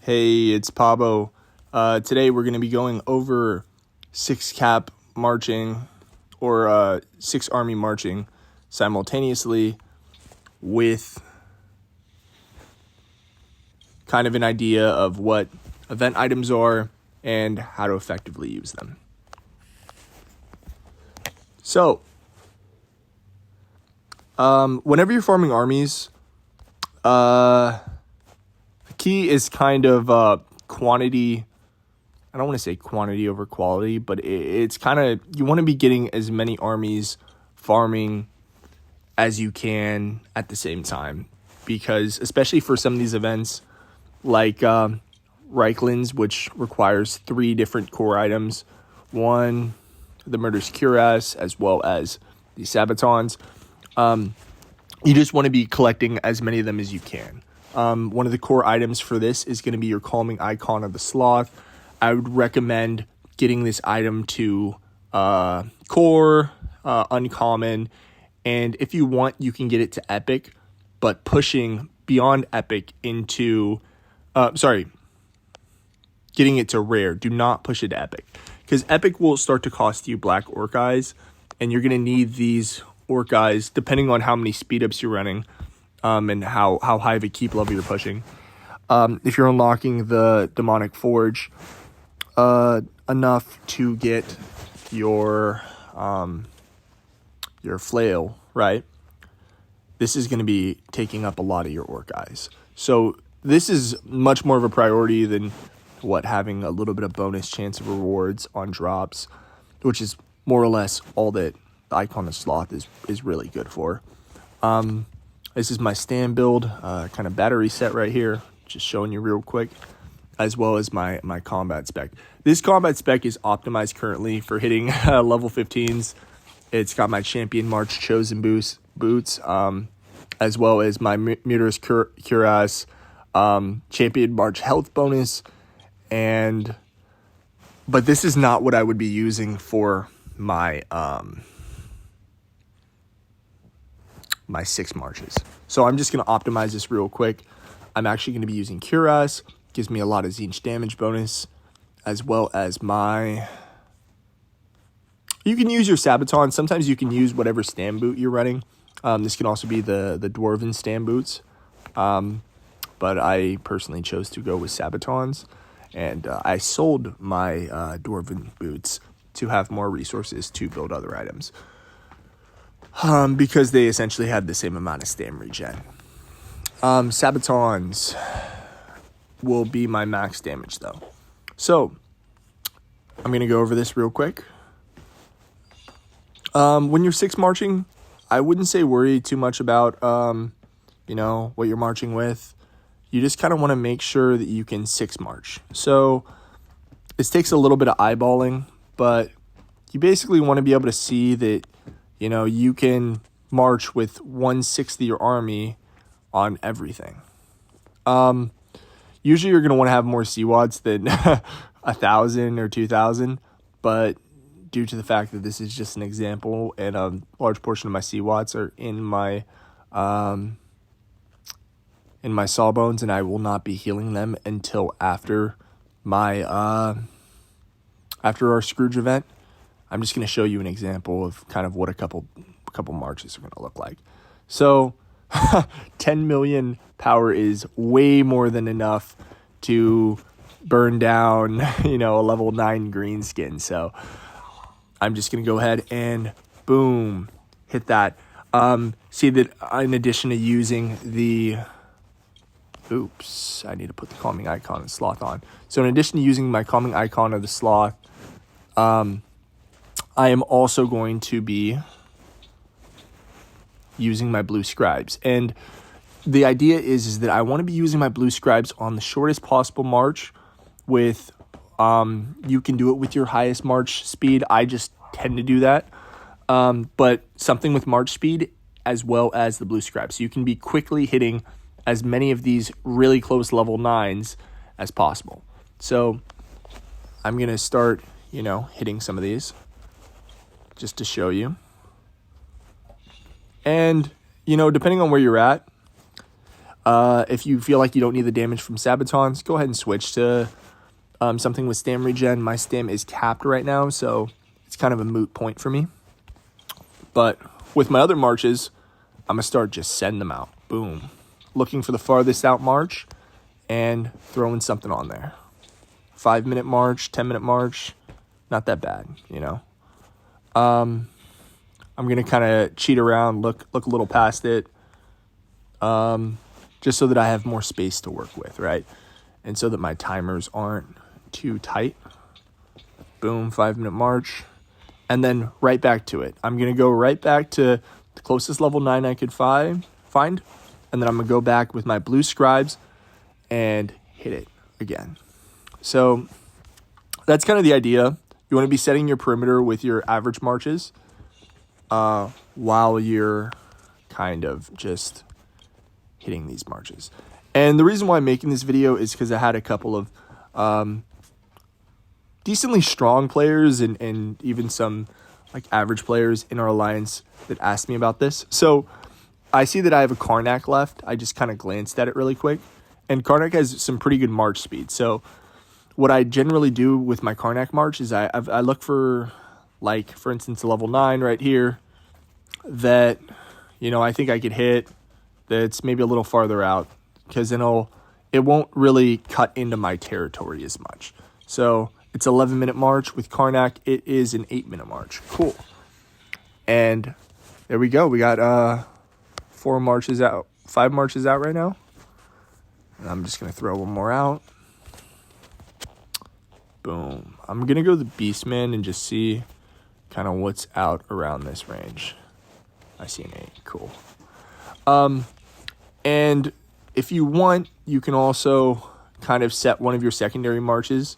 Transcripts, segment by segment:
Hey, it's Pabo. Today we're going to be going over 6 cap marching or 6 army marching simultaneously with kind of an idea of what event items are and how to effectively use them. So, whenever you're farming armies, the key is kind of quantity. I don't want to say quantity over quality, but it's kind of, you want to be getting as many armies farming as you can at the same time, because especially for some of these events like Reichland's, which requires 3 different core items, one, the Murderous Cuirass, as well as the Sabatons. You just want to be collecting as many of them as you can. One of the core items for this is going to be your Calming Icon of the Sloth. I would recommend getting this item to core, uncommon, and if you want, you can get it to epic, but pushing beyond epic into, getting it to rare. Do not push it to epic, because epic will start to cost you black orc eyes, and you're going to need these orc eyes depending on how many speed ups you're running. And how high of a keep level you're pushing. If you're unlocking the Demonic Forge enough to get your flail, right? This is going to be taking up a lot of your orc eyes. So this is much more of a priority than having a little bit of bonus chance of rewards on drops, which is more or less all that the Icon of Sloth is really good for. This is my stand build, kind of battery set right here, just showing you real quick, as well as my combat spec. This combat spec is optimized currently for hitting level 15s. It's got my Champion March Chosen boots, as well as my Murderous Cuirass, Champion March health bonus, but this is not what I would be using for my my 6 marches. So I'm just going to optimize this real quick. I'm actually going to be using Cuirass. Gives me a lot of Tzeentch damage bonus, as well as you can use your Sabaton. Sometimes you can use whatever stand boot you're running. This can also be the Dwarven stand boots. But I personally chose to go with Sabatons. And I sold my Dwarven boots to have more resources to build other items. Because they essentially had the same amount of stam regen. Sabatons will be my max damage though. So, I'm going to go over this real quick. When you're 6 marching, I wouldn't say worry too much about, what you're marching with. You just kind of want to make sure that you can 6 march. So, this takes a little bit of eyeballing, but you basically want to be able to see that you can march with 1/6 of your army on everything. Usually you're going to want to have more CWATs than 1,000 or 2,000, but due to the fact that this is just an example and a large portion of my CWATs are in my sawbones, and I will not be healing them until after after our Scrooge event. I'm just going to show you an example of kind of what a couple marches are going to look like. So 10 million power is way more than enough to burn down, a level 9 green skin. So I'm just going to go ahead and boom, hit that. See that in addition to using I need to put the Calming Icon of the Sloth on. So in addition to using my Calming Icon of the Sloth, I am also going to be using my Blue Scribes. And the idea is that I want to be using my Blue Scribes on the shortest possible march with, you can do it with your highest march speed. I just tend to do that. But something with march speed as well as the Blue Scribes. So you can be quickly hitting as many of these really close level 9s as possible. So I'm going to start, hitting some of these just to show you. And, depending on where you're at, If you feel like you don't need the damage from Sabatons, go ahead and switch to something with stam regen. My stam is capped right now, so it's kind of a moot point for me. But with my other marches, I'm going to start just sending them out. Boom. Looking for the farthest out march and throwing something on there. 5-minute march, 10-minute march, not that bad, you know. I'm going to kind of cheat around, look a little past it, just so that I have more space to work with, right? And so that my timers aren't too tight. Boom, 5-minute march. And then right back to it. I'm going to go right back to the closest level 9 I could find. And then I'm going to go back with my blue scribes and hit it again. So that's kind of the idea. You want to be setting your perimeter with your average marches while you're kind of just hitting these marches. And the reason why I'm making this video is because I had a couple of decently strong players and even some like average players in our alliance that asked me about this. So I see that I have a Karnak left. I just kind of glanced at it really quick. And Karnak has some pretty good march speed. So what I generally do with my Karnak march is I look for, like, for instance, a level 9 right here that, you know, I think I could hit, that's maybe a little farther out, because then it won't really cut into my territory as much. So it's 11-minute march. With Karnak, it is an 8-minute march. Cool. And there we go. We got 5 marches out right now. And I'm just going to throw one more out. Boom. I'm going to go the Beastman and just see kind of what's out around this range. I see an 8. Cool. And if you want, you can also kind of set one of your secondary marches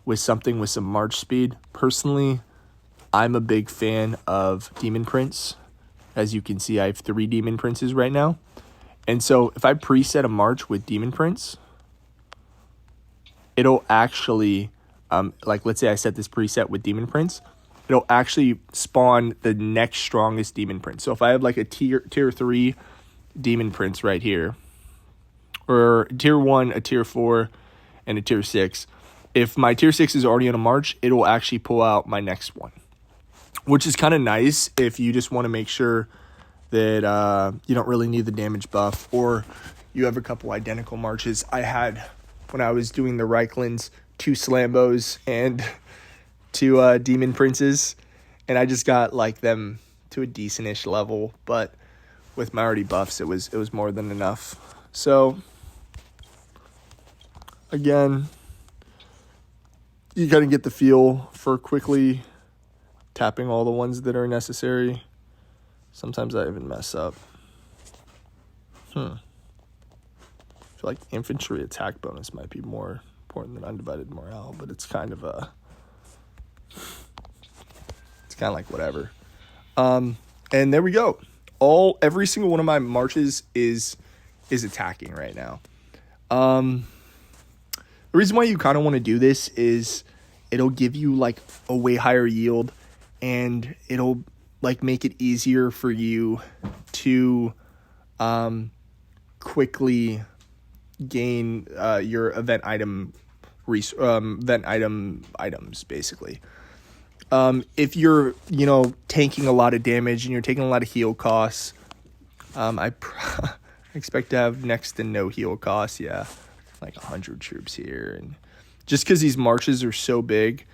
with something with some march speed. Personally, I'm a big fan of Demon Prince. As you can see, I have 3 Demon Princes right now. And so if I preset a march with Demon Prince, it'll actually, like let's say I set this preset with Demon Prince, it'll actually spawn the next strongest Demon Prince. So if I have like a tier 3 Demon Prince right here, or tier 1, a tier 4, and a tier 6, if my tier 6 is already on a march, it will actually pull out my next one, which is kind of nice if you just want to make sure that you don't really need the damage buff, or you have a couple identical marches. I had, when I was doing the Reichlands, 2 Slambos and 2 Demon Princes, and I just got like them to a decent-ish level, but with my already buffs, it was more than enough. So again, you got to get the feel for quickly tapping all the ones that are necessary. Sometimes I even mess up. I feel like infantry attack bonus might be more important than undivided morale, but it's kind of like whatever. And there we go. Every single one of my marches is attacking right now. The reason why you kind of want to do this is it'll give you like a way higher yield, and it'll like make it easier for you to quickly gain your event items basically. If you're, tanking a lot of damage and you're taking a lot of heal costs, I expect to have next to no heal costs. Yeah, like 100 troops here, and just because these marches are so big,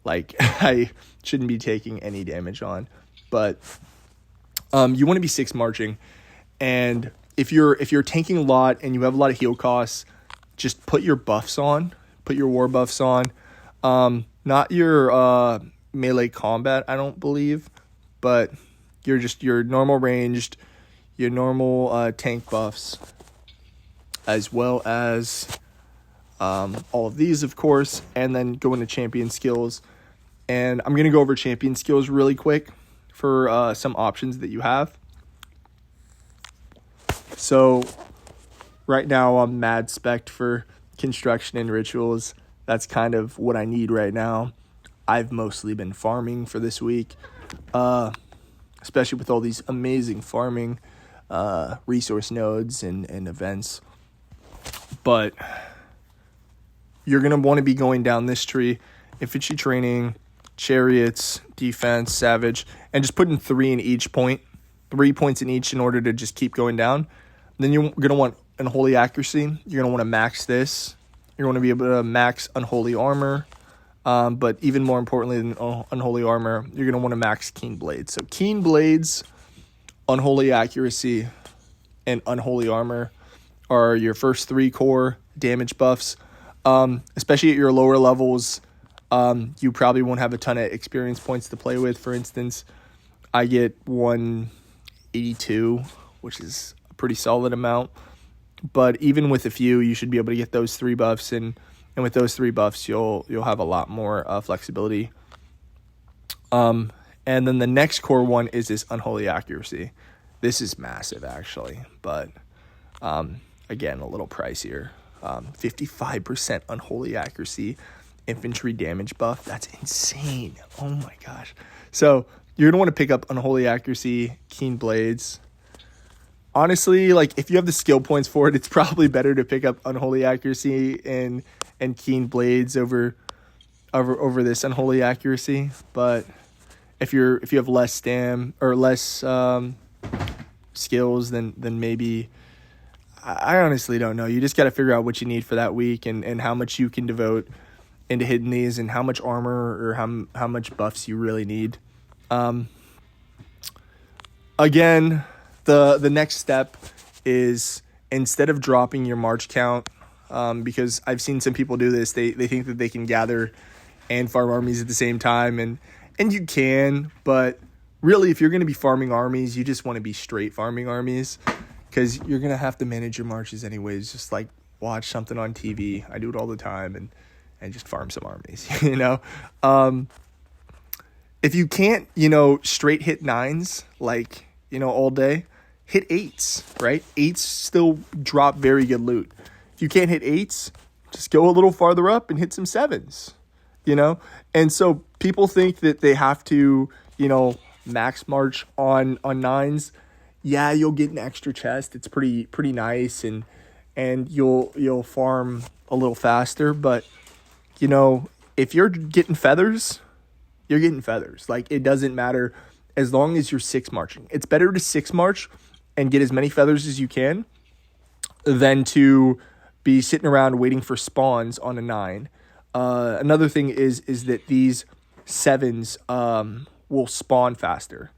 like I shouldn't be taking any damage on. But you want to be 6 marching, and if you're tanking a lot and you have a lot of heal costs, just put your buffs on, put your war buffs on, not your melee combat, I don't believe, but your normal ranged, your normal tank buffs, as well as all of these, of course, and then go into champion skills. And I'm gonna go over champion skills really quick for some options that you have. So right now I'm mad spec'd for construction and rituals. That's kind of what I need right now. I've mostly been farming for this week, especially with all these amazing farming resource nodes and events. But you're going to want to be going down this tree: infantry training, chariots, defense, savage, and just putting 3 in each point, 3 points in each in order to just keep going down. Then you're going to want unholy accuracy. You're going to want to max this. You're going to be able to max unholy armor. But even more importantly than unholy armor, you're going to want to max keen blades. So keen blades, unholy accuracy, and unholy armor are your first 3 core damage buffs. Especially at your lower levels, you probably won't have a ton of experience points to play with. For instance, I get 182, which is a pretty solid amount. But even with a few, you should be able to get those 3 buffs, and with those 3 buffs, you'll have a lot more flexibility. And then the next core one is this unholy accuracy. This is massive, actually, but again, a little pricier. 55% unholy accuracy, infantry damage buff. That's insane. Oh my gosh. So you're gonna want to pick up unholy accuracy, keen blades. Honestly, like if you have the skill points for it, it's probably better to pick up unholy accuracy and keen blades over this unholy accuracy. But if you have less stam or less skills, then maybe, I honestly don't know. You just got to figure out what you need for that week and how much you can devote into hitting these and how much armor or how much buffs you really need. Again, the next step is, instead of dropping your march count, because I've seen some people do this, they think that they can gather and farm armies at the same time, and you can, but really if you're going to be farming armies, you just want to be straight farming armies, because you're going to have to manage your marches anyways. Just like watch something on TV. I do it all the time, and just farm some armies, you know? If you can't, straight hit 9s, like, all day, hit 8s, right? 8s still drop very good loot. If you can't hit 8s, just go a little farther up and hit some 7s, And so people think that they have to, max march on 9s. Yeah, you'll get an extra chest. It's pretty nice, and you'll farm a little faster. But if you're getting feathers, you're getting feathers. Like, it doesn't matter as long as you're 6 marching. It's better to 6 march and get as many feathers as you can than to be sitting around waiting for spawns on a 9. Another thing is that these 7s will spawn faster.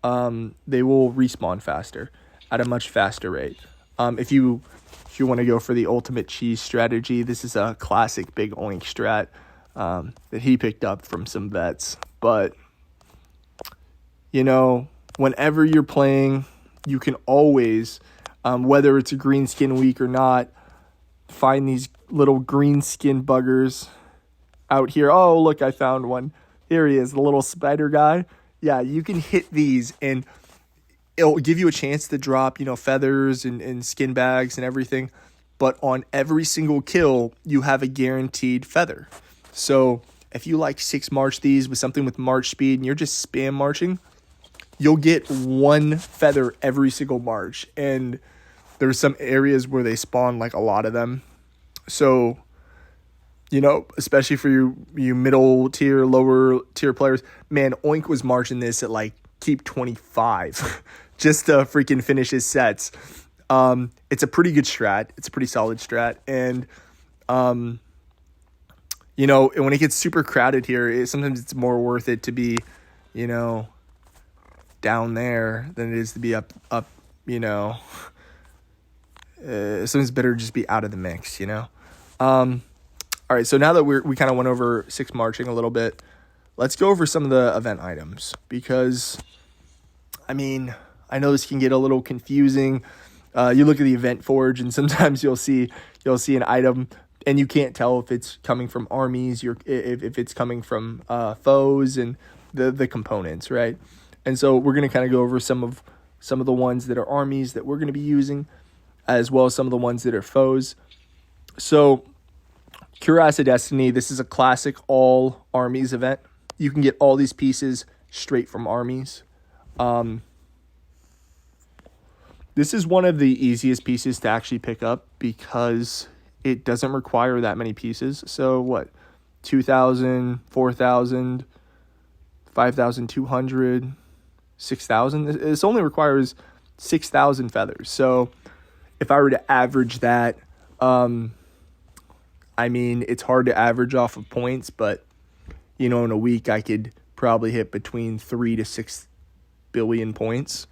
They will respawn faster at a much faster rate. If you want to go for the ultimate cheese strategy, this is a classic big oink strat that he picked up from some vets. But whenever you're playing, you can always, whether it's a green skin week or not, find these little green skin buggers out here. Oh, look, I found one. Here he is, the little spider guy. Yeah, you can hit these and it'll give you a chance to drop, feathers and skin bags and everything. But on every single kill, you have a guaranteed feather. So if you 6 march these with something with march speed and you're just spam marching, you'll get 1 feather every single march. And there's some areas where they spawn a lot of them. So, especially for you middle tier, lower tier players, man, Oink was marching this at keep 25 just to freaking finish his sets. It's a pretty good strat. It's a pretty solid strat. And, when it gets super crowded here, sometimes it's more worth it to be, down there than it is to be up, sometimes better just be out of the mix, All right, so now that we kind of went over 6 marching a little bit, let's go over some of the event items, because, I know this can get a little confusing. You look at the event forge, and sometimes you'll see an item, and you can't tell if it's coming from armies, if it's coming from foes, and the components, right? And so we're going to kind of go over some of the ones that are armies that we're going to be using, as well as some of the ones that are foes. So Cuirass of Destiny, this is a classic all armies event. You can get all these pieces straight from armies. This is one of the easiest pieces to actually pick up because it doesn't require that many pieces. So what? 2,000, 4,000, 5,200, 6,000. This only requires 6,000 feathers. So if I were to average that, I mean, it's hard to average off of points, but, you know, in a week I could probably hit between 3 to 6 billion points.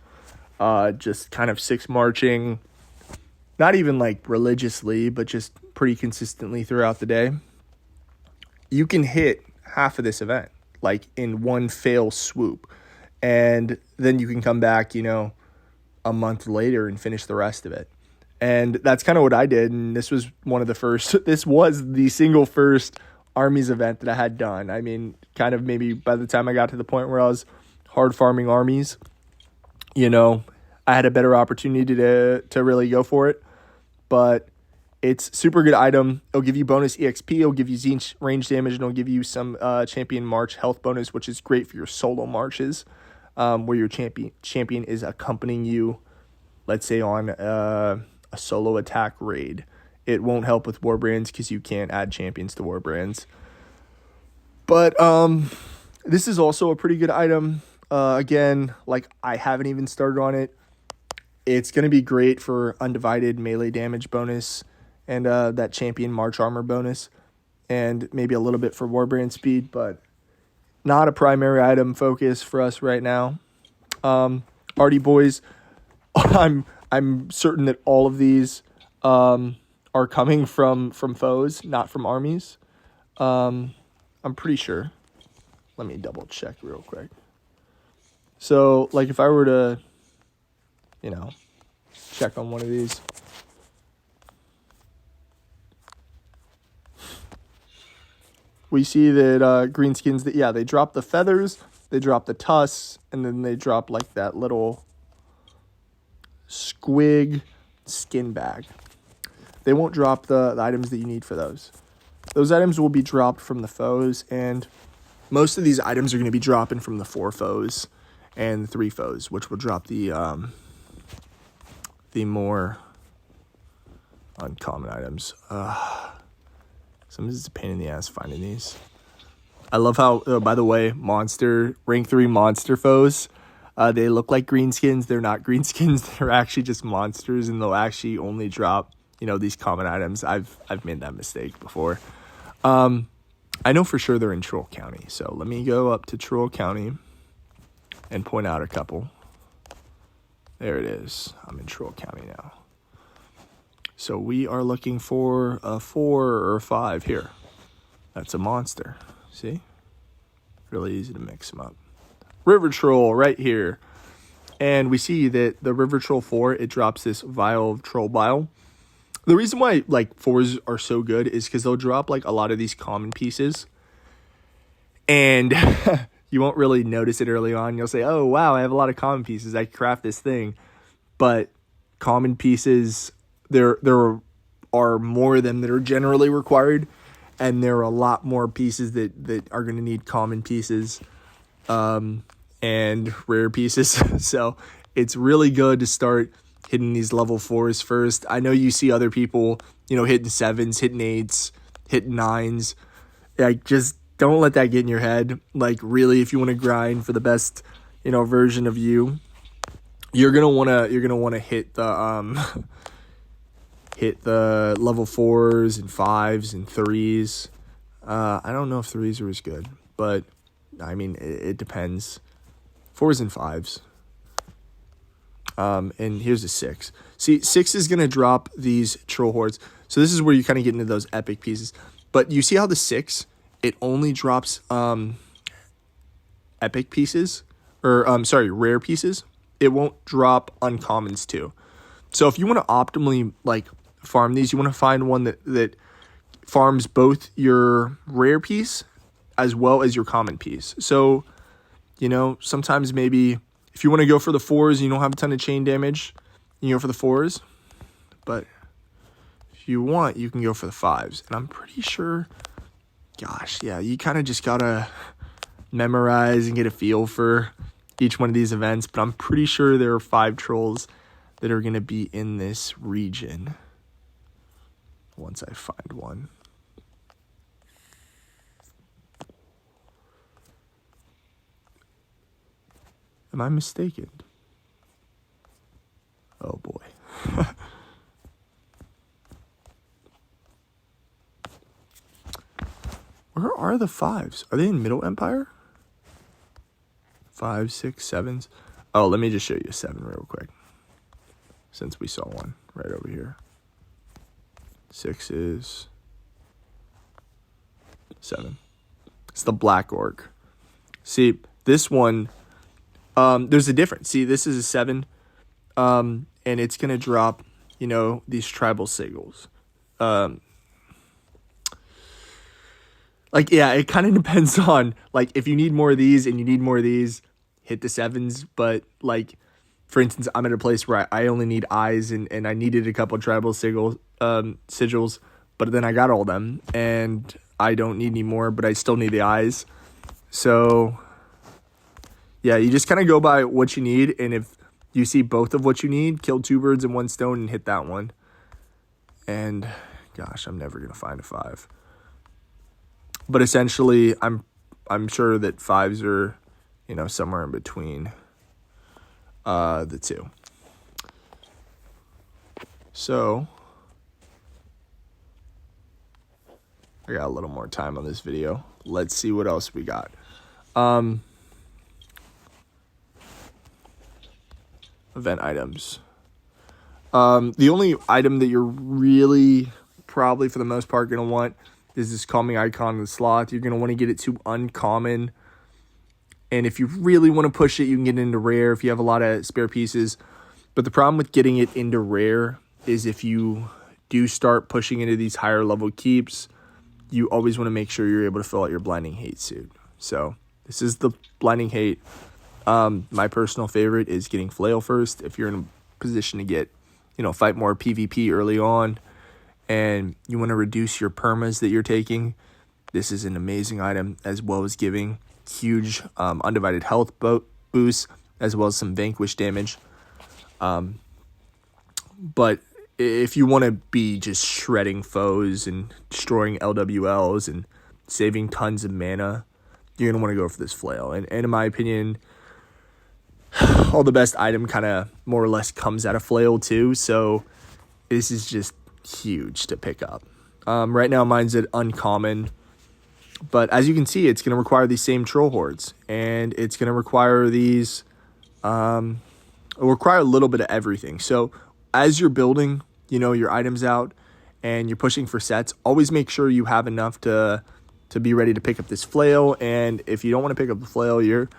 Just kind of 6 marching, not even like religiously, but just pretty consistently throughout the day. You can hit half of this event, like in one fail swoop. And then you can come back, you know, a month later and finish the rest of it. And that's kind of what I did. And this was this was the single first armies event that I had done. I mean, kind of maybe by the time I got to the point where I was hard farming armies, you know, I had a better opportunity to really go for it. But it's super good item. It'll give you bonus EXP. It'll give you Tzeentch range damage. And it'll give you some champion march health bonus, which is great for your solo marches, where your champion is accompanying you, let's say on a solo attack raid. It won't help with Warbrands because you can't add champions to Warbrands. But this is also a pretty good item. Again, like I haven't even started on it. It's going to be great for undivided melee damage bonus and that champion march armor bonus, and maybe a little bit for Warbrand speed, but not a primary item focus for us right now. Artie boys, I'm certain that all of these are coming from foes, not from armies. I'm pretty sure. Let me double check real quick. So, like, if I were to, you know, check on one of these. We see that greenskins, they drop the feathers, they drop the tusks, and then they drop, like, that little squig skin bag. They won't drop the items that you need for those. Those items will be dropped from the foes, and most of these items are going to be dropping from the 4 foes and the 3 foes, which will drop the more uncommon items. Sometimes it's a pain in the ass finding these. I love how, by the way, rank 3 monster foes, they look like greenskins. They're not greenskins. They're actually just monsters, and they'll actually only drop, you know, these common items. I've made that mistake before. I know for sure they're in Troll County. So let me go up to Troll County and point out a couple. There it is. I'm in Troll County now. So we are looking for a 4 or a 5 here. That's a monster. See? Really easy to mix them up. River Troll right here. And we see that the River Troll 4, it drops this vial of troll bile. The reason why, like, 4s are so good is because they'll drop, like, a lot of these common pieces. And you won't really notice it early on. You'll say, oh, wow, I have a lot of common pieces. I can craft this thing. But common pieces, there are more of them that are generally required. And there are a lot more pieces that are going to need common pieces and rare pieces. So it's really good to start hitting these level 4s first. I know you see other people, you know, hitting 7s, hitting 8s, hitting 9s. Like, just don't let that get in your head. Like, really, if you want to grind for the best, you know, version of you, you're gonna wanna hit the hit the level 4s and 5s and 3s. I don't know if 3s are as good, but I mean, it depends. 4s and 5s. And here's a 6. See, 6 is going to drop these troll hordes. So this is where you kind of get into those epic pieces. But you see how the 6, it only drops epic pieces, or rare pieces. It won't drop uncommons too. So if you want to optimally, like, farm these, you want to find one that farms both your rare piece as well as your common piece. So, you know, sometimes maybe if you want to go for the 4s and you don't have a ton of chain damage, you go for the 4s. But if you want, you can go for the 5s. And I'm pretty sure, gosh, yeah, you kind of just got to memorize and get a feel for each one of these events. But I'm pretty sure there are 5 trolls that are going to be in this region once I find one. Am I mistaken? Oh boy. Where are the 5s? Are they in Middle Empire? 5, 6, 7s. Oh, let me just show you a 7 real quick, since we saw one right over here. 6 is 7. It's the Black Orc. See, this one, there's a difference. See, this is a 7, and it's going to drop, you know, these tribal sigils. Like, yeah, it kind of depends on, like, if you need more of these and you need more of these, hit the 7s. But, like, for instance, I'm at a place where I only need eyes and I needed a couple tribal sigils, but then I got all them, and I don't need any more, but I still need the eyes. So, yeah, you just kind of go by what you need, and if you see both of what you need, kill 2 birds in 1 stone and hit that one. And, gosh, I'm never going to find a 5. But essentially, I'm sure that 5s are, you know, somewhere in between the 2. So, I got a little more time on this video. Let's see what else we got. Event items. The only item that you're really probably for the most part going to want is this calming icon in the slot. You're going to want to get it to uncommon. And if you really want to push it, you can get it into rare if you have a lot of spare pieces. But the problem with getting it into rare is if you do start pushing into these higher level keeps, you always want to make sure you're able to fill out your Blinding Hate suit. So this is the Blinding Hate. My personal favorite is getting Flail first. If you're in a position to get, you know, fight more PvP early on, and you want to reduce your permas that you're taking, this is an amazing item, as well as giving huge undivided health boost, as well as some vanquish damage. But if you want to be just shredding foes and destroying LWLs and saving tons of mana, you're going to want to go for this flail. And in my opinion, all the best item kind of more or less comes out of flail too. So this is just huge to pick up. Right now mine's at uncommon, but as you can see, it's going to require these same troll hordes, and it's going to require these it'll require a little bit of everything. So as you're building, you know, your items out and you're pushing for sets, always make sure you have enough to be ready to pick up this flail. And if you don't want to pick up the flail, you're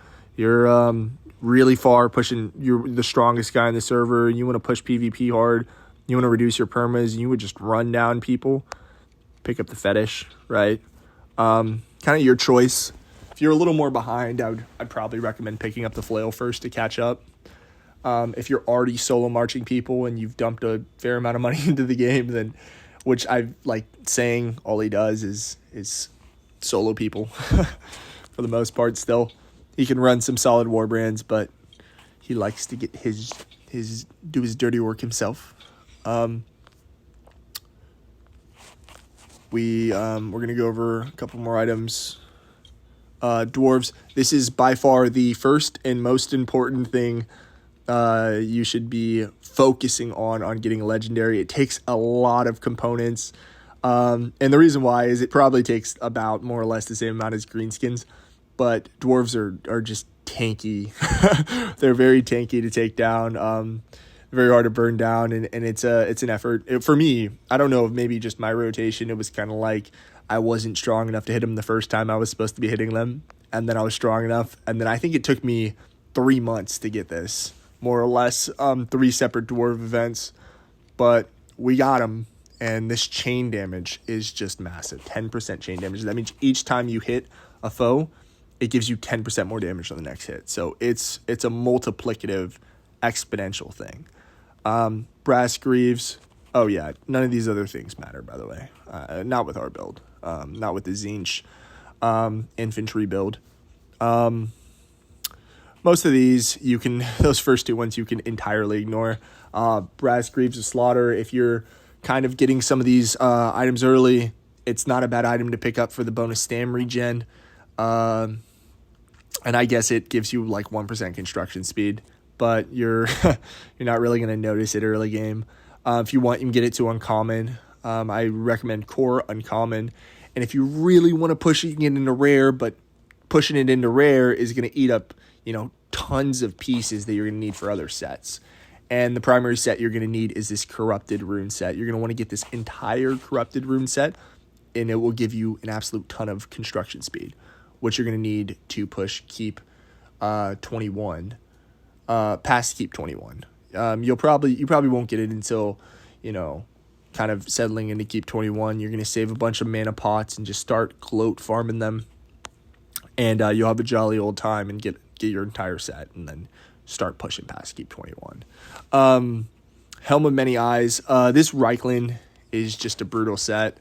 really far pushing, you're the strongest guy in the server, and you want to push PvP hard, you want to reduce your permas, and you would just run down people, pick up the fetish, right? Kind of your choice. If you're a little more behind, I'd probably recommend picking up the flail first to catch up. If you're already solo marching people and you've dumped a fair amount of money into the game, then, which I like saying, all he does is solo people for the most part. Still, he can run some solid war brands, but he likes to get his do his dirty work himself. We're gonna go over a couple more items. Dwarves. This is by far the first and most important thing you should be focusing on getting legendary. It takes a lot of components, and the reason why is it probably takes about more or less the same amount as greenskins, but dwarves are just tanky. They're very tanky to take down. Very hard to burn down, and it's an effort. For me, I don't know if maybe just my rotation, it was kind of like I wasn't strong enough to hit them the first time I was supposed to be hitting them, and then I was strong enough, and then I think it took me 3 months to get this, more or less, 3 separate dwarf events, but we got them, and this chain damage is just massive. 10% chain damage. That means each time you hit a foe, it gives you 10% more damage on the next hit. So it's a multiplicative, exponential thing. Brass greaves. Oh yeah, none of these other things matter, by the way. Not with our build. Not with the Zinch infantry build. Most of these those first 2 ones you can entirely ignore. Brass Greaves of Slaughter. If you're kind of getting some of these items early, it's not a bad item to pick up for the bonus stam regen. And I guess it gives you like 1% construction speed, but you're not really going to notice it early game. If you want, you can get it to uncommon. I recommend core uncommon. And if you really want to push it, you can get into rare, but pushing it into rare is going to eat up, tons of pieces that you're going to need for other sets. And the primary set you're going to need is this corrupted rune set. You're going to want to get this entire corrupted rune set, and it will give you an absolute ton of construction speed, which you're going to need to push keep 21, past keep 21. You probably won't get it until, kind of settling into keep 21. You're going to save a bunch of mana pots and just start gloat farming them, and you'll have a jolly old time and get your entire set, and then start pushing past keep 21. Helm of Many Eyes. This Reichland is just a brutal set.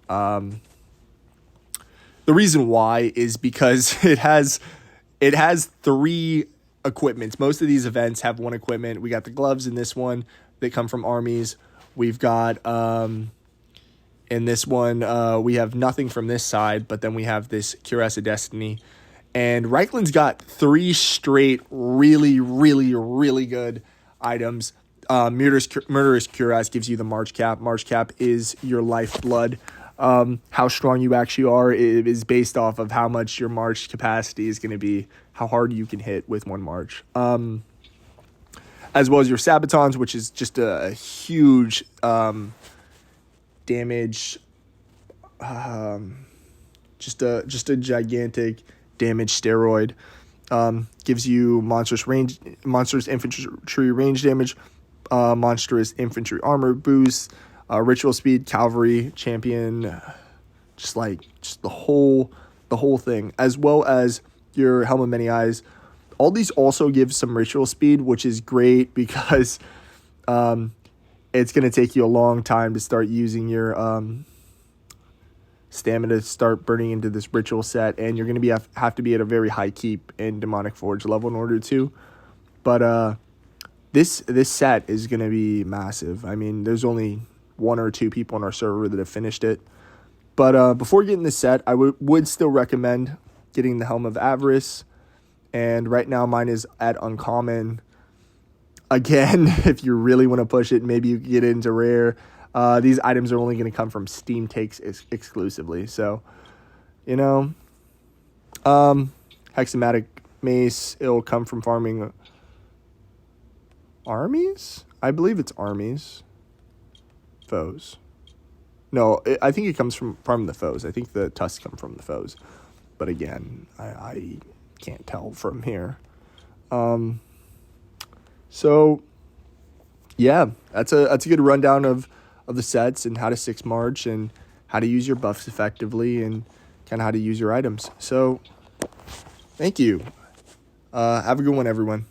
The reason why is because it has 3 equipments. Most of these events have 1 equipment. We got the gloves in this one that come from armies. We've got in this one we have nothing from this side, but then we have this Cuirass of Destiny. And Reichland's got 3 straight really, really, really good items. Murderous Cuirass gives you the March Cap. March Cap is your lifeblood. How strong you actually are is based off of how much your March capacity is going to be, how hard you can hit with 1 March. As well as your Sabatons, which is just a huge damage, just a gigantic damage steroid. Gives you monstrous infantry range damage, monstrous infantry armor boost, ritual speed, cavalry, champion, just the whole thing, as well as your Helm of Many Eyes. All these also give some ritual speed, which is great because it's going to take you a long time to start using your stamina to start burning into this ritual set, and you're going to have to be at a very high keep in Demonic Forge level in order to. But this set is going to be massive. I mean, there's only 1 or 2 people on our server that have finished it. But before getting this set, I would still recommend getting the Helm of Avarice. And right now mine is at uncommon. Again, if you really want to push it, maybe you can get into rare. These items are only going to come from Steam takes exclusively. So, Hexamatic Mace, it'll come from farming armies? I believe it's armies. Foes. No, I think it comes from farming the foes. I think the tusks come from the foes. But again, I can't tell from here. So yeah, that's a good rundown of the sets and how to 6 March and how to use your buffs effectively and kind of how to use your items. So thank you. Have a good one, everyone.